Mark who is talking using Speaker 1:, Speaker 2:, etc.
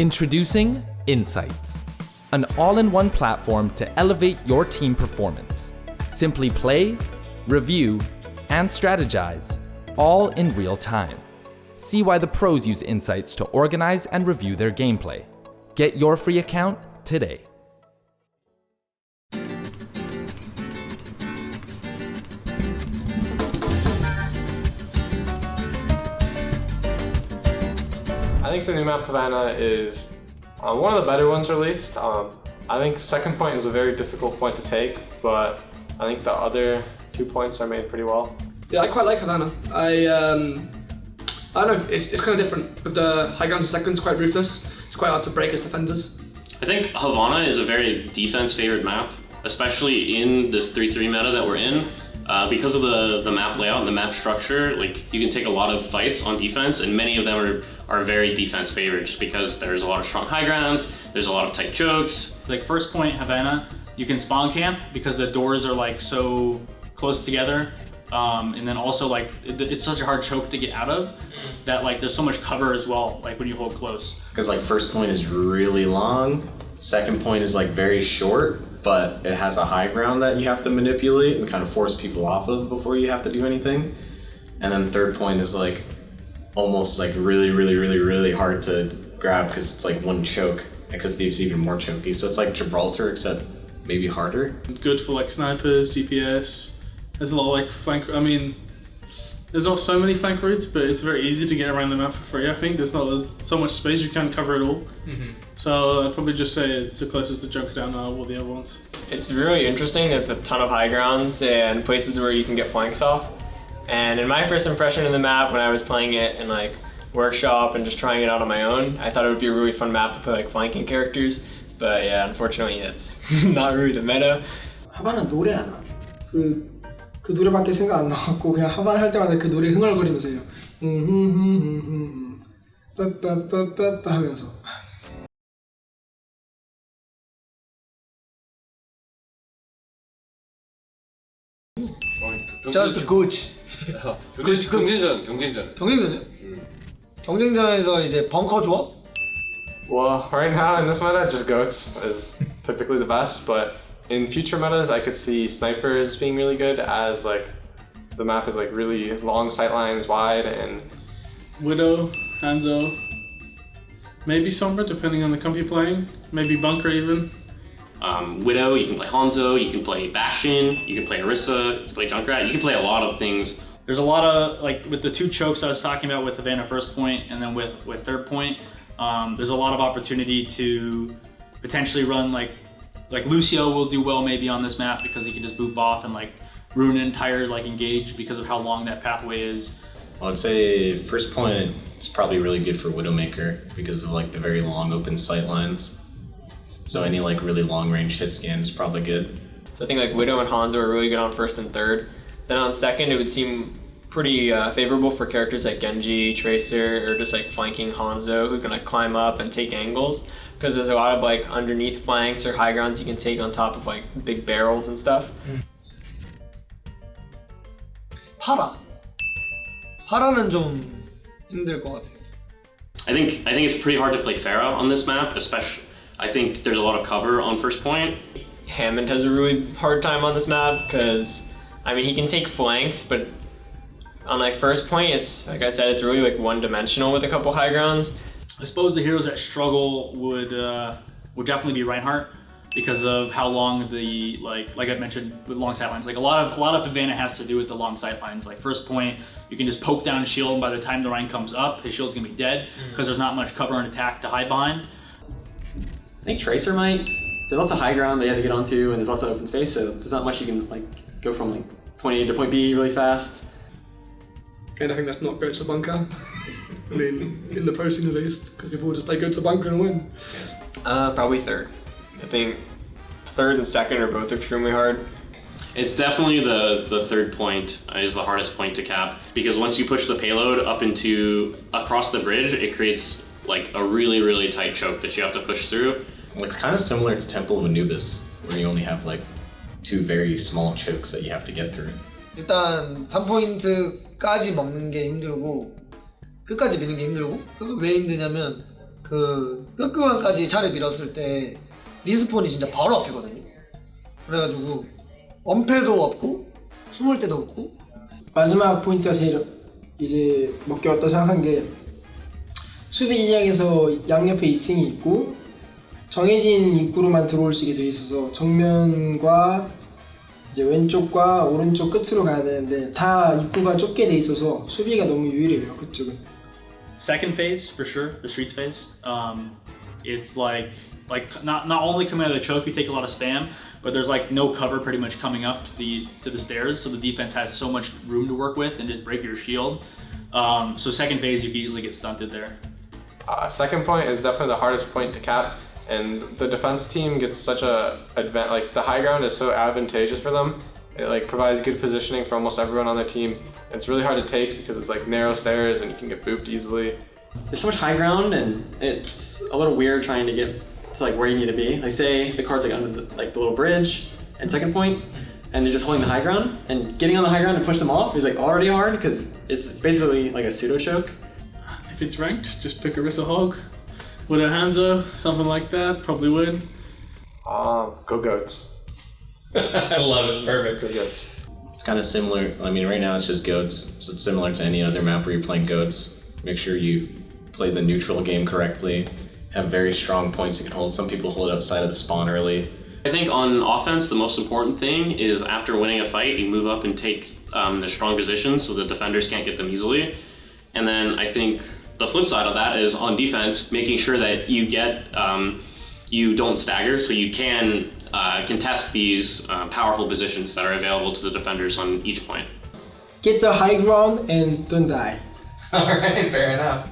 Speaker 1: Introducing Insights, an all-in-one platform to elevate your team performance. Simply play, review, and strategize, all in real time. See why the pros use Insights to organize and review their gameplay. Get your free account today.
Speaker 2: I think the new map Havana is one of the better ones released. I think second point is a very difficult point to take, but I think the other 2 points are made pretty well.
Speaker 3: Yeah, I quite like Havana. I don't know, it's kind of different. With the high ground seconds, quite ruthless. It's quite hard to break as defenders.
Speaker 4: I think Havana is a very defense-favored map, especially in this 3-3 meta that we're in. Because of the map layout and the map structure, like you can take a lot of fights on defense, and many of them are very defense favored just because there's a lot of strong high grounds, there's a lot of tight chokes.
Speaker 5: Like first point Havana, you can spawn camp because the doors are like so close together, and then also like it's such a hard choke to get out of that like there's so much cover as well, like when you hold close.
Speaker 6: Because like first point is really long, second point is like very short, but it has a high ground that you have to manipulate and kind of force people off of before you have to do anything. And then third point is like almost like really hard to grab because it's like one choke, except it's even more choky. So it's like Gibraltar, except maybe harder.
Speaker 7: Good for like snipers, DPS. There's a lot of like flank, I mean, there's not so many flank routes, but it's very easy to get around the map for free, I think. There's so much space, you can't cover it all. So I'd probably just say it's the closest to Junkerdown are all the other ones.
Speaker 2: It's really interesting. There's a ton of high grounds and places where you can get flanks off. And in my first impression of the map, when I was playing it in like workshop and just trying it out on my own, I thought it would be a really fun map to play like flanking characters. But yeah, unfortunately, it's not really the meta.
Speaker 3: 하바나 노래 하나. 그 노래밖에 생각 안 나갖고 그냥 하바나 할 때마다 그 노래 흥얼거리면서 해요. 빠빠빠빠빠 하면서.
Speaker 8: Just Gooch. 경쟁전이요? 경쟁전에서 이제 벙커 조합?
Speaker 2: Well, right now in this meta, just goats is typically the best, but in future metas, I could see snipers being really good as like the map is like really long sightlines wide and
Speaker 7: Widow, Hanzo, maybe Sombra depending on the comp you're playing, maybe Bunker even.
Speaker 4: Widow, you can play Hanzo, you can play Bastion, you can play Orisa, you can play Junkrat, you can play a lot of things.
Speaker 5: There's a lot of, like with the two chokes I was talking about with Havana first point and then with third point, there's a lot of opportunity to potentially run like Lucio will do well maybe on this map because he can just boop off and like ruin an entire like engage because of how long that pathway is.
Speaker 6: I'd say first point is probably really good for Widowmaker because of like the very long open sight lines. So any like really long range hit scan is probably good.
Speaker 2: so I think like Widow and Hanzo are really good on first and third. Then on second, it would seem pretty favorable for characters like Genji, Tracer, or just like flanking Hanzo who can like climb up and take angles. Because there's a lot of like underneath flanks or high grounds you can take on top of like big barrels and stuff.
Speaker 8: 파라는 좀 힘들 것 같아요.
Speaker 4: I think it's pretty hard to play Pharah on this map, especially. I think there's a lot of cover on first point.
Speaker 2: Hammond has a really hard time on this map because, I mean, he can take flanks, but on like first point, it's like I said, it's really like one-dimensional with a couple high grounds.
Speaker 5: I suppose the heroes that struggle would definitely be Reinhardt because of how long the like I mentioned with long sightlines. Like a lot of Havana has to do with the long sightlines. Like first point, you can just poke down shield, and by the time the Rein comes up, his shield's gonna be dead because there's not much cover and attack to hide behind.
Speaker 9: I think Tracer might. There's lots of high ground they have to get onto, and there's lots of open space, so there's not much you can like go from like point A to point B really fast.
Speaker 3: And I think that's not go to bunker. I mean, in the pro scene at least, because people will just play go to bunker and win.
Speaker 2: Probably third. I think third and second are both extremely hard.
Speaker 4: It's definitely the third point is the hardest point to cap because once you push the payload up across the bridge, it creates like a really tight choke that you have to push through.
Speaker 6: Well, it's kind of similar to Temple of Anubis, where you only have like two very small chokes that you have to get through.
Speaker 8: 일단 3포인트까지 먹는 게 힘들고 끝까지 미는 게 힘들고 그거 왜 힘드냐면 그 끝구간까지 차를 밀었을 때 리스폰이 진짜 바로 앞이거든요. 그래가지고 엄폐도 없고 숨을 데도 없고.
Speaker 10: 마지막 포인트가 제일 이제 먹기 어떠 생각한 게 수비 진영에서 양옆에 2층이 있고 정해진 입구로만 들어올 수 있게 돼 있어서 정면과 이제 왼쪽과 오른쪽 끝으로 가야 되는데 다 입구가 좁게 돼 있어서 수비가 너무 유리해요 그쪽은.
Speaker 5: Second phase for sure, the streets phase. It's like not only coming out of the choke, you take a lot of spam, but there's like no cover pretty much coming up to the stairs, so the defense has so much room to work with and just break your shield. So second phase, you can easily get stunted there.
Speaker 11: Second point is definitely the hardest point to cap, and the defense team gets such like the high ground is so advantageous for them. It like provides good positioning for almost everyone on their team. It's really hard to take because it's like narrow stairs and you can get booped easily.
Speaker 9: There's so much high ground and it's a little weird trying to get to like where you need to be. Like say the card's like under the little bridge and second point, and they're just holding the high ground, and getting on the high ground and push them off is like already hard because it's basically like a pseudo choke.
Speaker 7: If it's ranked, just pick Orisa Hog. With a Hanzo, something like that, probably would.
Speaker 11: Go Goats.
Speaker 2: I love it. Perfect.
Speaker 11: Go Goats.
Speaker 6: It's kind of similar. I mean, right now it's just goats, so it's similar to any other map where you're playing goats. Make sure you play the neutral game correctly. Have very strong points you can hold. Some people hold outside of the spawn early.
Speaker 4: I think on offense, the most important thing is after winning a fight, you move up and take the strong positions so the defenders can't get them easily. And then I think the flip side of that is on defense, making sure that you get you don't stagger, so you can contest these powerful positions that are available to the defenders on each point.
Speaker 10: Get the high ground and don't die.
Speaker 6: All right, fair enough.